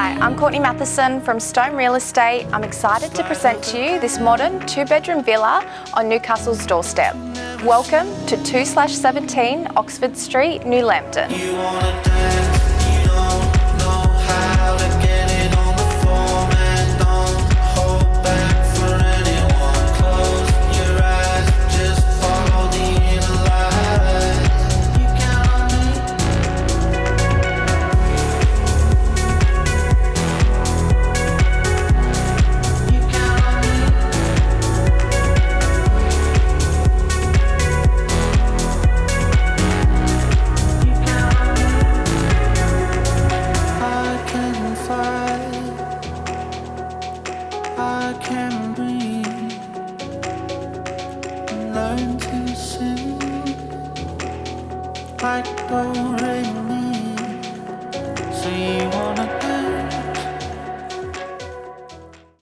Hi, I'm Courtney Matheson from Stone Real Estate. I'm excited to present to you this modern 2-bedroom villa on Newcastle's doorstep. Welcome to 2/17 Oxford Street, New Lambton. I can breathe, learn to sing like do re mi. So you want